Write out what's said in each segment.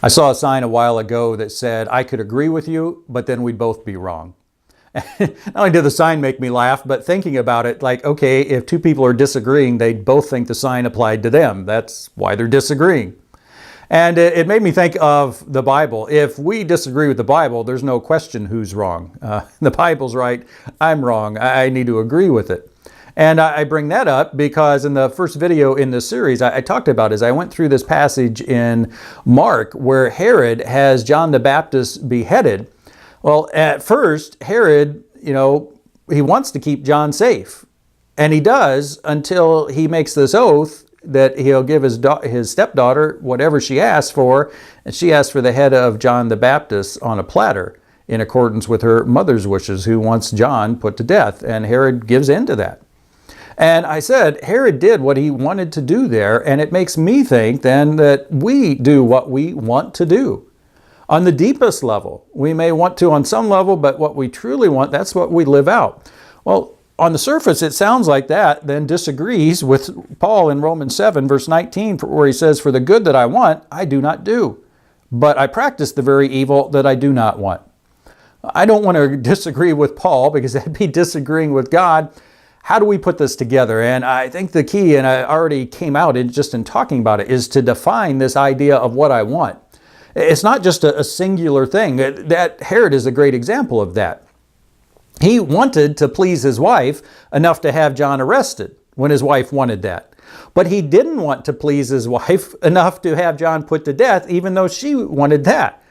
I saw a sign a while ago that said, I could agree with you, but then we'd both be wrong. Not only did the sign make me laugh, but thinking about it, like, okay, if two people are disagreeing, they both think the sign applied to them. That's why they're disagreeing. And it made me think of the Bible. If we disagree with the Bible, there's no question who's wrong. The Bible's right, I'm wrong. I need to agree with it. And I bring that up because in the first video in this series, I talked about as I went through this passage in Mark where Herod has John the Baptist beheaded. Well, at first, Herod, he wants to keep John safe. And he does until he makes this oath that he'll give his stepdaughter whatever she asks for. And she asks for the head of John the Baptist on a platter in accordance with her mother's wishes, who wants John put to death. And Herod gives in to that. And I said, Herod did what he wanted to do there, and it makes me think then that we do what we want to do. On the deepest level, we may want to on some level, but what we truly want, that's what we live out. Well, on the surface, it sounds like that then disagrees with Paul in Romans 7, verse 19, where he says, for the good that I want, I do not do, but I practice the very evil that I do not want. I don't want to disagree with Paul because that'd be disagreeing with God. How do we put this together? And I think the key, and I already came out just in talking about it, is to define this idea of what I want. It's not just a singular thing. That Herod is a great example of that. He wanted to please his wife enough to have John arrested when his wife wanted that. But he didn't want to please his wife enough to have John put to death, even though she wanted that.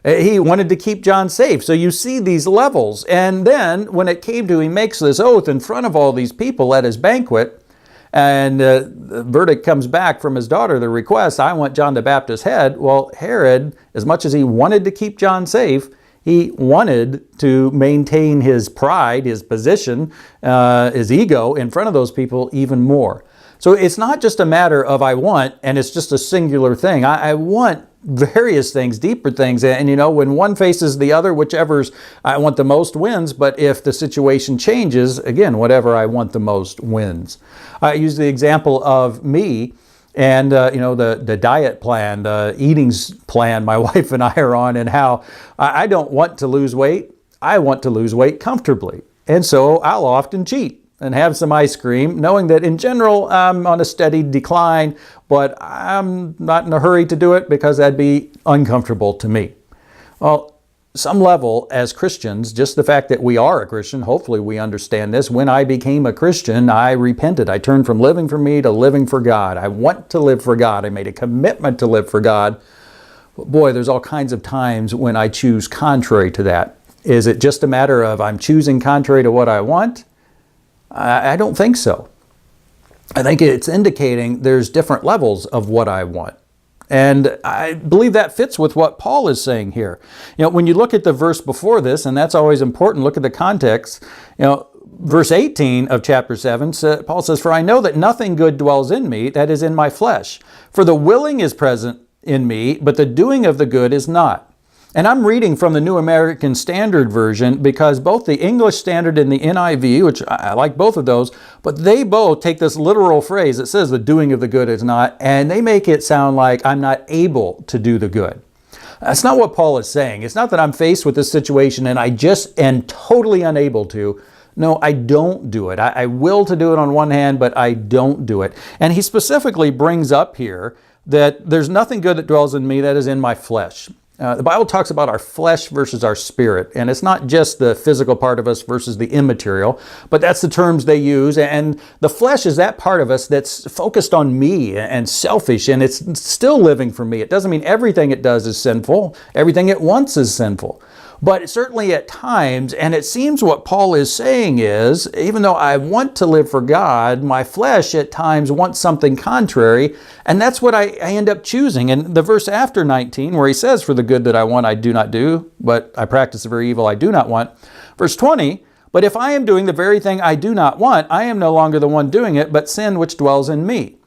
He wanted to keep John safe. So you see these levels. And then when it came to, he makes this oath in front of all these people at his banquet, and the verdict comes back from his daughter, the request, I want John the Baptist's head. Well, Herod, as much as he wanted to keep John safe, he wanted to maintain his pride, his position, his ego in front of those people even more. So it's not just a matter of I want, and it's just a singular thing. I want various things, deeper things. And when one faces the other, whichever's I want the most wins. But if the situation changes, again, whatever I want the most wins. I use the example of me and, the diet plan, the eating plan my wife and I are on, and how I don't want to lose weight. I want to lose weight comfortably. And so I'll often cheat and have some ice cream, knowing that in general I'm on a steady decline, but I'm not in a hurry to do it because that'd be uncomfortable to me. Well, some level as Christians, just the fact that we are a Christian, hopefully we understand this. When I became a Christian, I repented. I turned from living for me to living for God. I want to live for God. I made a commitment to live for God. But boy, there's all kinds of times when I choose contrary to that. Is it just a matter of I'm choosing contrary to what I want? I don't think so. I think it's indicating there's different levels of what I want. And I believe that fits with what Paul is saying here. When you look at the verse before this, and that's always important, look at the context. Verse 18 of chapter 7, Paul says, for I know that nothing good dwells in me, that is in my flesh. For the willing is present in me, but the doing of the good is not. And I'm reading from the New American Standard Version because both the English Standard and the NIV, which I like both of those, but they both take this literal phrase that says the doing of the good is not, and they make it sound like I'm not able to do the good. That's not what Paul is saying. It's not that I'm faced with this situation and I just am totally unable to. No, I don't do it. I will to do it on one hand, but I don't do it. And he specifically brings up here that there's nothing good that dwells in me that is in my flesh. The Bible talks about our flesh versus our spirit, and it's not just the physical part of us versus the immaterial, but that's the terms they use. And the flesh is that part of us that's focused on me and selfish, and it's still living for me. It doesn't mean everything it does is sinful. Everything it wants is sinful. But certainly at times, and it seems what Paul is saying is, even though I want to live for God, my flesh at times wants something contrary, and that's what I end up choosing. And the verse after 19, where he says, for the good that I want, I do not do, but I practice the very evil I do not want. Verse 20, but if I am doing the very thing I do not want, I am no longer the one doing it, but sin which dwells in me.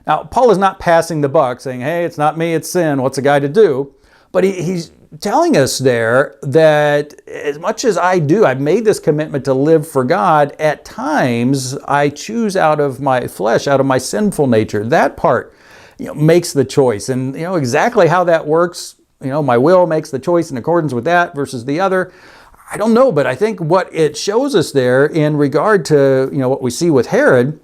Now, Paul is not passing the buck, saying, hey, it's not me, it's sin. What's a guy to do? But he's telling us there that as much as I've made this commitment to live for God, at times I choose out of my flesh, out of my sinful nature. That part makes the choice. And exactly how that works, my will makes the choice in accordance with that versus the other. I don't know, but I think what it shows us there in regard to, what we see with Herod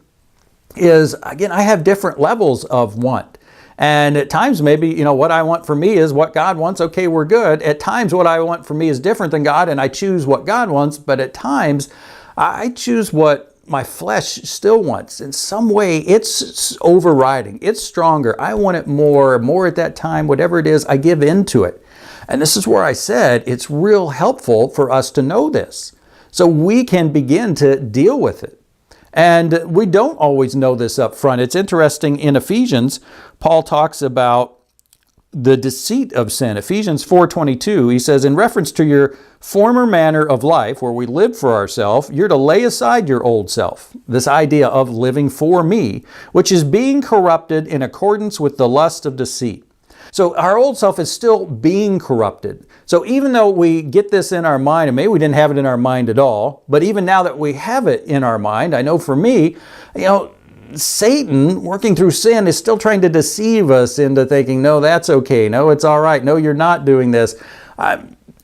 is, again, I have different levels of want. And at times, maybe, what I want for me is what God wants. Okay, we're good. At times, what I want for me is different than God, and I choose what God wants. But at times, I choose what my flesh still wants. In some way, it's overriding. It's stronger. I want it more at that time. Whatever it is, I give into it. And this is where I said it's real helpful for us to know this, so we can begin to deal with it. And we don't always know this up front. It's interesting, in Ephesians, Paul talks about the deceit of sin. Ephesians 4:22, he says, in reference to your former manner of life, where we lived for ourselves, you're to lay aside your old self. This idea of living for me, which is being corrupted in accordance with the lust of deceit. So our old self is still being corrupted. So even though we get this in our mind, and maybe we didn't have it in our mind at all, but even now that we have it in our mind, I know for me, Satan, working through sin, is still trying to deceive us into thinking, no, that's okay. No, it's all right. No, you're not doing this.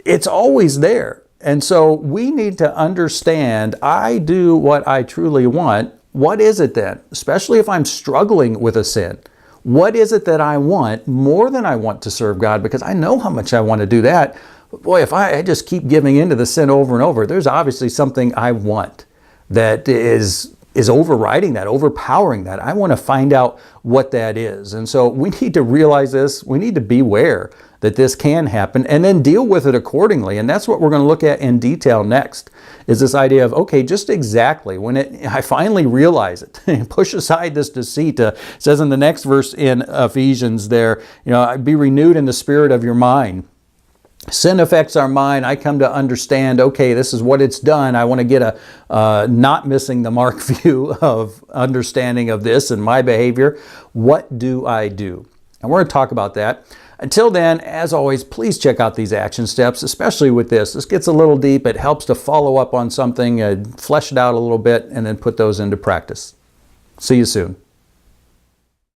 It's always there. And so we need to understand, I do what I truly want. What is it then? Especially if I'm struggling with a sin. What is it that I want more than I want to serve God? Because I know how much I want to do that. But boy, if I just keep giving into the sin over and over, there's obviously something I want that is overriding that, overpowering that. I want to find out what that is. And so we need to realize this. We need to beware that this can happen and then deal with it accordingly. And that's what we're going to look at in detail next, is this idea of, okay, just exactly when I finally realize it, push aside this deceit. It says in the next verse in Ephesians there, be renewed in the spirit of your mind. Sin affects our mind. I come to understand, okay, this is what it's done. I want to get a not missing the mark view of understanding of this and my behavior. What do I do? And we're going to talk about that. Until then, as always, please check out these action steps, especially with this. This gets a little deep. It helps to follow up on something, flesh it out a little bit, and then put those into practice. See you soon.